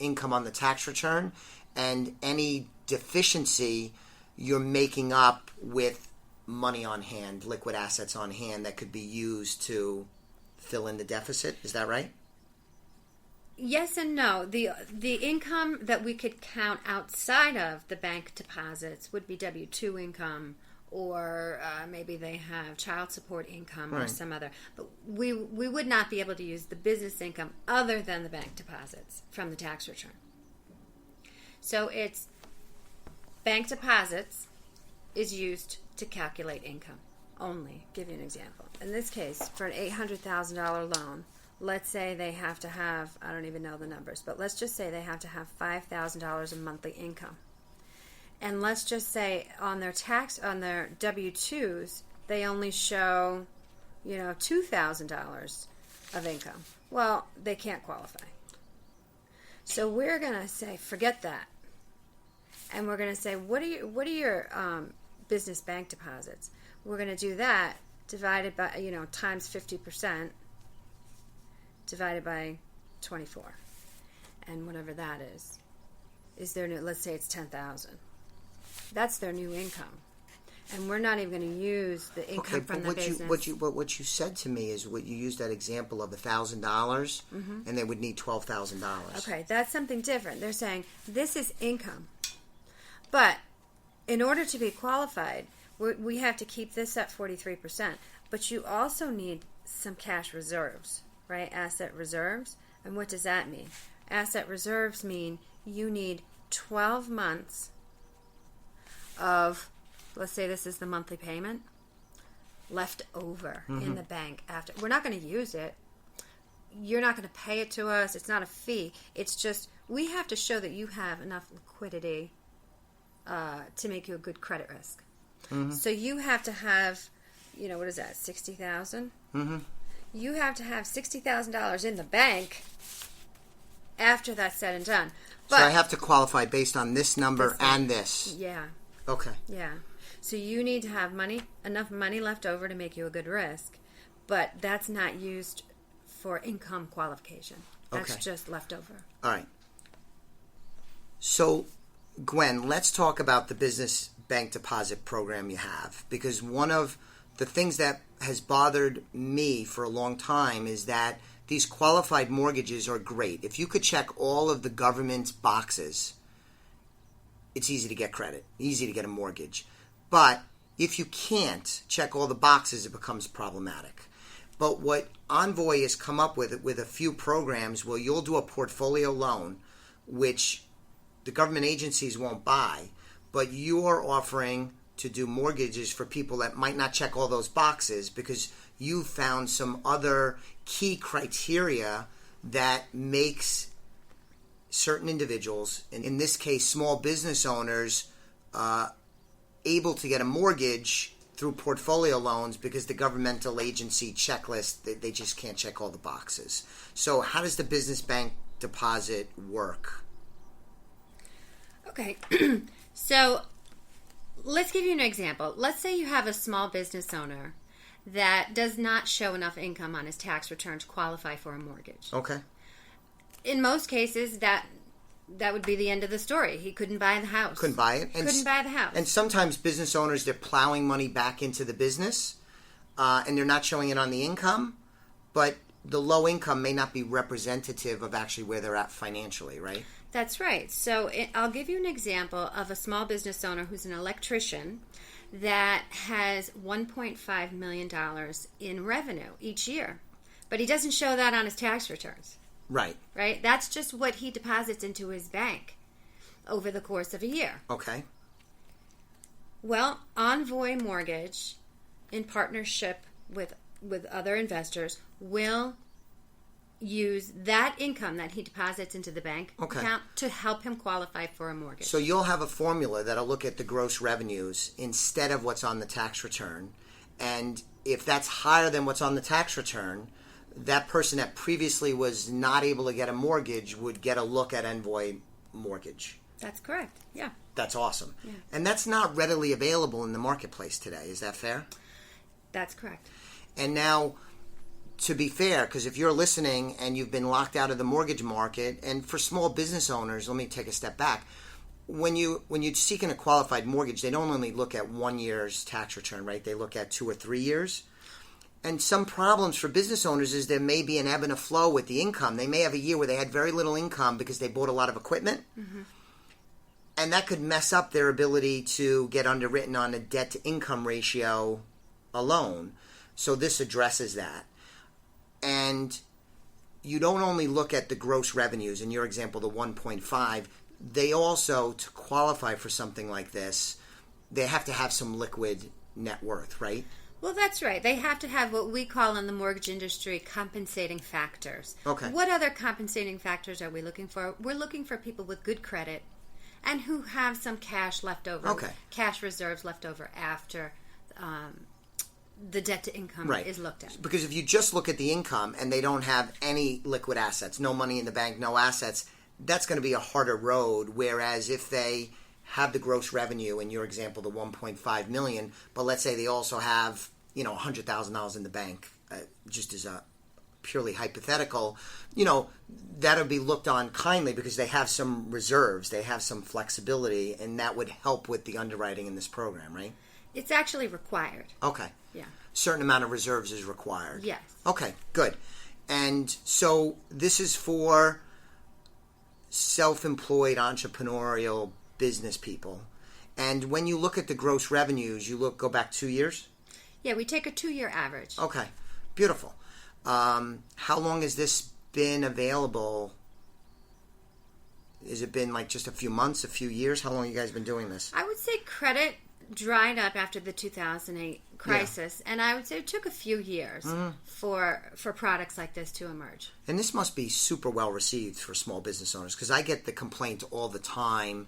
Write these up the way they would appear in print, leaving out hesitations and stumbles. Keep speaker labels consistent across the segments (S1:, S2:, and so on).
S1: income on the tax return, and any deficiency you're making up with money on hand, liquid assets on hand that could be used to fill in the deficit. Is that right?
S2: Yes and no. The income that we could count outside of the bank deposits would be W-2 income, or maybe they have child support income or some other. But we would not be able to use the business income other than the bank deposits from the tax return. So it's bank deposits is used to calculate income only. Give you an example. In this case, for an $800,000 loan, let's say they have to have, I don't even know the numbers, but let's just say they have to have $5,000 in monthly income. And let's just say on their W-2s, they only show, $2,000 of income. Well, they can't qualify. So we're going to say, forget that. And we're going to say, what are your business bank deposits? We're going to do that divided by, times 50%. Divided by 24, and whatever that is their new. Let's say it's 10,000. That's their new income, and we're not even going to use the income from the business.
S1: What you said to me is what you used that example of $1,000, and they would need $12,000.
S2: Okay, that's something different. They're saying this is income, but in order to be qualified, we have to keep this at 43%. But you also need some cash reserves. Right, asset reserves. And what does that mean? Asset reserves mean you need 12 months of, let's say this is the monthly payment, left over in the bank after. We're not going to use it. You're not going to pay it to us. It's not a fee. It's just we have to show that you have enough liquidity to make you a good credit risk. So you have to have, what is that, $60,000? You have to have $60,000 in the bank after that's said and done. But
S1: so I have to qualify based on this number and this.
S2: Yeah.
S1: Okay.
S2: Yeah. So you need to have enough money left over to make you a good risk, but that's not used for income qualification. That's just left over.
S1: All right. So, Gwen, let's talk about the business bank deposit program you have, because one of the things that has bothered me for a long time is that these qualified mortgages are great. If you could check all of the government's boxes, it's easy to get credit, easy to get a mortgage. But if you can't check all the boxes, it becomes problematic. But what Envoy has come up with a few programs where you'll do a portfolio loan, which the government agencies won't buy, but you're offering to do mortgages for people that might not check all those boxes because you found some other key criteria that makes certain individuals, in this case small business owners, able to get a mortgage through portfolio loans because the governmental agency checklist, they just can't check all the boxes. So how does the business bank deposit work?
S2: Okay, so let's give you an example. Let's say you have a small business owner that does not show enough income on his tax return to qualify for a mortgage.
S1: Okay.
S2: In most cases, that would be the end of the story. He couldn't buy the house.
S1: Couldn't buy it.
S2: Couldn't buy the house.
S1: And sometimes business owners, they're plowing money back into the business, and they're not showing it on the income, but the low income may not be representative of actually where they're at financially, right?
S2: That's right. So I'll give you an example of a small business owner who's an electrician that has $1.5 million in revenue each year. But he doesn't show that on his tax returns.
S1: Right.
S2: Right? That's just what he deposits into his bank over the course of a year.
S1: Okay.
S2: Well, Envoy Mortgage, in partnership with other investors, will use that income that he deposits into the bank account to help him qualify for a mortgage.
S1: So you'll have a formula that'll look at the gross revenues instead of what's on the tax return. And if that's higher than what's on the tax return, that person that previously was not able to get a mortgage would get a look at Envoy Mortgage.
S2: That's correct, yeah.
S1: That's awesome.
S2: Yeah.
S1: And that's not readily available in the marketplace today. Is that fair?
S2: That's correct.
S1: And now, to be fair, because if you're listening and you've been locked out of the mortgage market, and for small business owners, let me take a step back. When you're seeking a qualified mortgage, they don't only look at 1 year's tax return, right? They look at 2 or 3 years. And some problems for business owners is there may be an ebb and a flow with the income. They may have a year where they had very little income because they bought a lot of equipment. Mm-hmm. And that could mess up their ability to get underwritten on a debt-to-income ratio alone. So this addresses that. And you don't only look at the gross revenues, in your example, the 1.5. They also, to qualify for something like this, they have to have some liquid net worth, right?
S2: Well, that's right. They have to have what we call in the mortgage industry compensating factors.
S1: Okay.
S2: What other compensating factors are we looking for? We're looking for people with good credit and who have some cash left over, cash reserves left over after the debt to income is looked at.
S1: Because if you just look at the income and they don't have any liquid assets, no money in the bank, no assets, that's going to be a harder road. Whereas if they have the gross revenue, in your example, the $1.5 million, but let's say they also have, $100,000 in the bank, just as a purely hypothetical, that'll be looked on kindly because they have some reserves, they have some flexibility, and that would help with the underwriting in this program, right?
S2: It's actually required.
S1: Okay.
S2: Yeah.
S1: Certain amount of reserves is required.
S2: Yes.
S1: Okay, good. And so this is for self-employed entrepreneurial business people. And when you look at the gross revenues, go back 2 years?
S2: Yeah, we take a 2-year average.
S1: Okay, beautiful. How long has this been available? Has it been like just a few months, a few years? How long have you guys been doing this?
S2: I would say credit dried up after the 2008 crisis, and I would say it took a few years for products like this to emerge.
S1: And this must be super well received for small business owners, because I get the complaint all the time.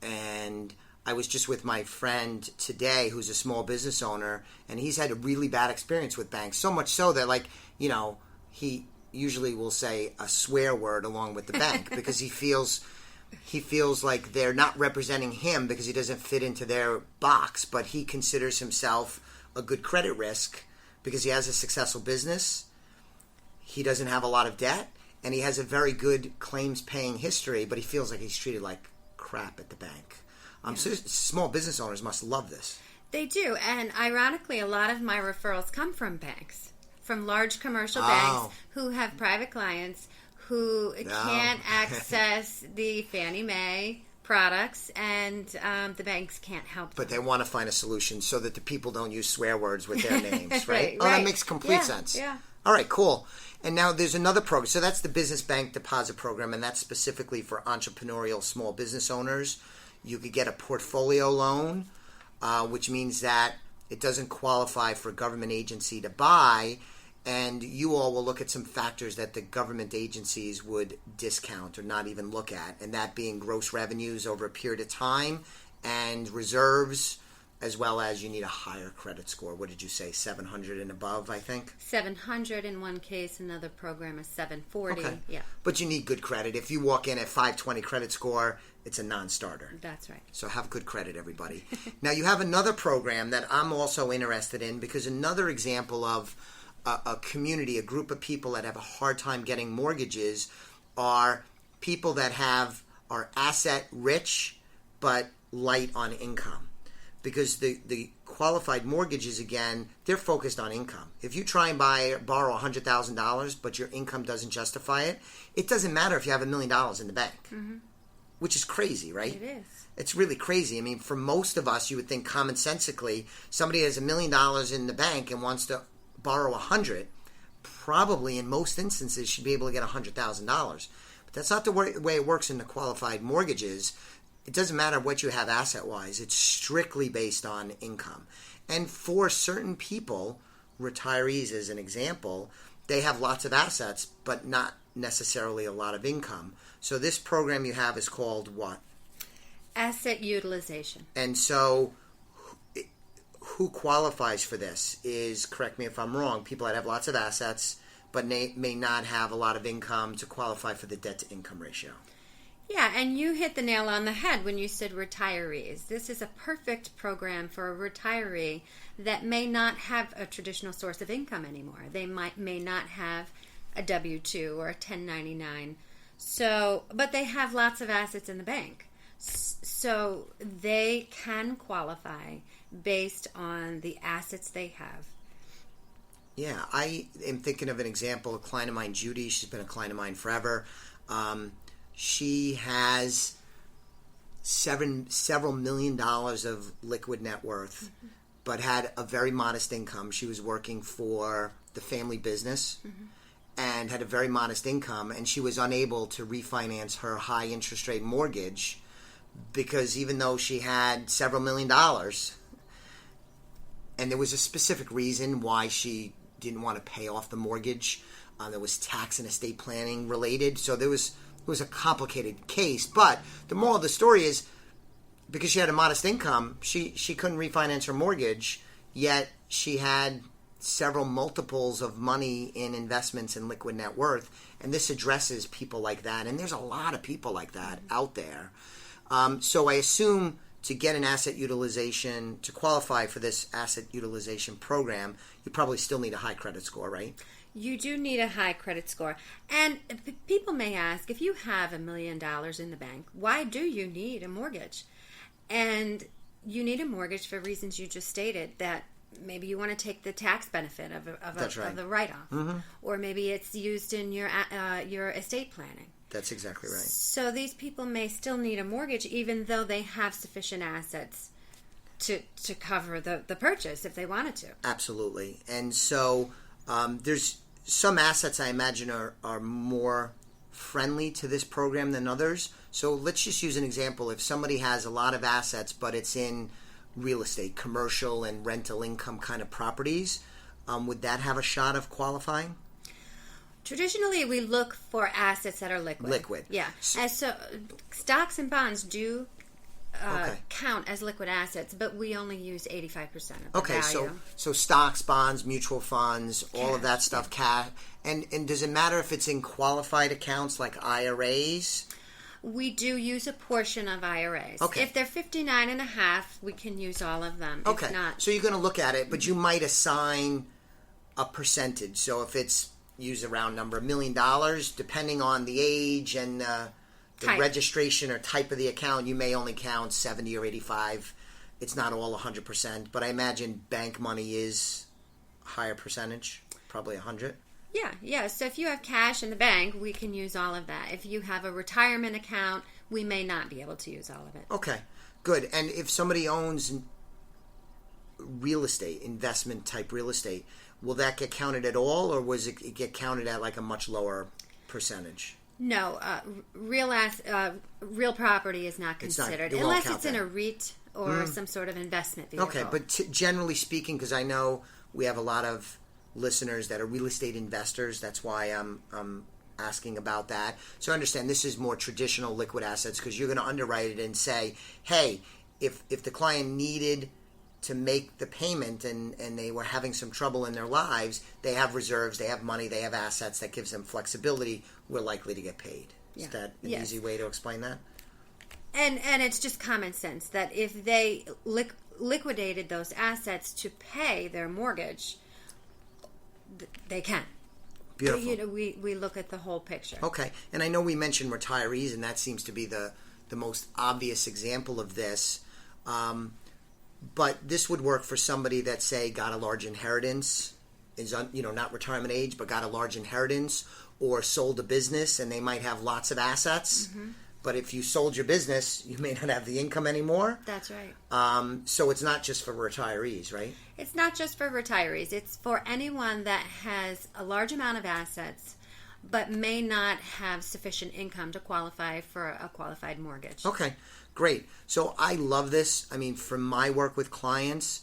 S1: And I was just with my friend today who's a small business owner, and he's had a really bad experience with banks. So much so that, he usually will say a swear word along with the bank because he feels like they're not representing him because he doesn't fit into their box, but he considers himself a good credit risk because he has a successful business, he doesn't have a lot of debt, and he has a very good claims-paying history, but he feels like he's treated like crap at the bank. So small business owners must love this.
S2: They do, and ironically, a lot of my referrals come from banks, from large commercial banks who have private clients who can't access the Fannie Mae products, and the banks can't help them.
S1: But they want to find a solution so that the people don't use swear words with their names, right?
S2: Right.
S1: That makes complete sense.
S2: Yeah.
S1: All right, cool. And now there's another program. So that's the Business Bank Deposit Program, and that's specifically for entrepreneurial small business owners. You could get a portfolio loan, which means that it doesn't qualify for a government agency to buy, and you all will look at some factors that the government agencies would discount or not even look at, and that being gross revenues over a period of time and reserves, as well as you need a higher credit score. What did you say, 700 and above, I think?
S2: 700 in one case, another program is 740.
S1: Okay.
S2: Yeah.
S1: But you need good credit. If you walk in at 520 credit score, it's a non-starter.
S2: That's right.
S1: So have good credit, everybody. Now, you have another program that I'm also interested in, because another example of a community, a group of people that have a hard time getting mortgages are people that are asset rich but light on income. Because the qualified mortgages, again, they're focused on income. If you try and borrow $100,000 but your income doesn't justify it, it doesn't matter if you have $1 million in the bank. Mm-hmm. Which is crazy, right?
S2: It is.
S1: It's really crazy. I mean, for most of us, you would think commonsensically, somebody has $1 million in the bank and wants to borrow $100,000, probably in most instances should be able to get $100,000. But that's not the way it works in the qualified mortgages. It doesn't matter what you have asset-wise. It's strictly based on income. And for certain people, retirees as an example, they have lots of assets, but not necessarily a lot of income. So this program you have is called what?
S2: Asset utilization.
S1: And so who qualifies for this is, correct me if I'm wrong, people that have lots of assets, but may not have a lot of income to qualify for the debt-to-income ratio.
S2: Yeah, and you hit the nail on the head when you said retirees. This is a perfect program for a retiree that may not have a traditional source of income anymore. They may not have a W-2 or a 1099. So, but they have lots of assets in the bank. So they can qualify based on the assets they have.
S1: Yeah, I am thinking of an example. A client of mine, Judy, she's been a client of mine forever. She has several $million of liquid net worth, but had a very modest income. She was working for the family business and had a very modest income, and she was unable to refinance her high interest rate mortgage because even though she had several $1 million, and there was a specific reason why she didn't want to pay off the mortgage. There was tax and estate planning related, so it was a complicated case. But the moral of the story is, because she had a modest income, she couldn't refinance her mortgage, yet she had several multiples of money in investments and liquid net worth, and this addresses people like that, and there's a lot of people like that out there. So I assume to get an asset utilization, to qualify for this asset utilization program, you probably still need a high credit score, right?
S2: You do need a high credit score. And people may ask, if you have $1 million in the bank, why do you need a mortgage? And you need a mortgage for reasons you just stated, that maybe you want to take the tax benefit of the write-off. Or maybe it's used in your estate planning.
S1: That's exactly right.
S2: So these people may still need a mortgage even though they have sufficient assets to cover the purchase if they wanted to.
S1: Absolutely. And so there's some assets I imagine are more friendly to this program than others. So let's just use an example. If somebody has a lot of assets but it's in real estate, commercial and rental income kind of properties, would that have a shot of qualifying?
S2: Traditionally, we look for assets that are liquid. Yeah. And so stocks and bonds do count as liquid assets, but we only use 85% of the value.
S1: So stocks, bonds, mutual funds, all of that stuff, cash. And does it matter if it's in qualified accounts like IRAs?
S2: We do use a portion of IRAs.
S1: Okay.
S2: If they're 59.5, we can use all of them.
S1: Okay.
S2: If not,
S1: so you're going to look at it, but you might assign a percentage. So if it's, use a round number, $1 million, depending on the age and the registration or type of the account, you may only count 70 or 85. It's not all 100%, but I imagine bank money is a higher percentage, probably 100.
S2: Yeah. So if you have cash in the bank, we can use all of that. If you have a retirement account, we may not be able to use all of it.
S1: Okay, good. And if somebody owns real estate, investment type real estate, will that get counted at all, or was it get counted at like a much lower percentage?
S2: No, real property is not considered unless it's in a REIT or some sort of investment vehicle.
S1: Okay, but generally speaking, because I know we have a lot of listeners that are real estate investors, that's why I'm asking about that. So I understand this is more traditional liquid assets because you're going to underwrite it and say, hey, if the client needed to make the payment and they were having some trouble in their lives, they have reserves, they have money, they have assets that gives them flexibility, we're likely to get paid. Is that an easy way to explain that?
S2: And it's just common sense that if they liquidated those assets to pay their mortgage, they can.
S1: Beautiful.
S2: We look at the whole picture.
S1: Okay. And I know we mentioned retirees, and that seems to be the most obvious example of this. But this would work for somebody that, say, got a large inheritance, is not retirement age, but got a large inheritance, or sold a business, and they might have lots of assets. Mm-hmm. But if you sold your business, you may not have the income anymore.
S2: That's right.
S1: So it's not just for retirees, right?
S2: It's not just for retirees. It's for anyone that has a large amount of assets but may not have sufficient income to qualify for a qualified mortgage.
S1: Okay, great. So I love this. I mean, from my work with clients,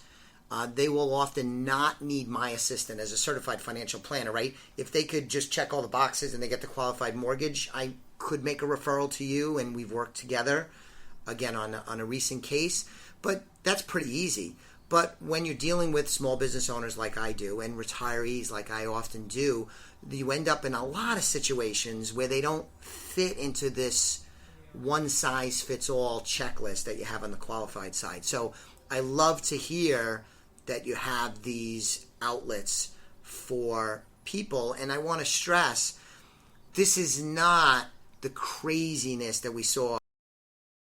S1: they will often not need my assistance as a certified financial planner, right? If they could just check all the boxes and they get the qualified mortgage, I could make a referral to you, and we've worked together, again, on a recent case. But that's pretty easy. But when you're dealing with small business owners like I do and retirees like I often do, you end up in a lot of situations where they don't fit into this one-size-fits-all checklist that you have on the qualified side. So I love to hear that you have these outlets for people, and I want to stress, this is not the craziness that we saw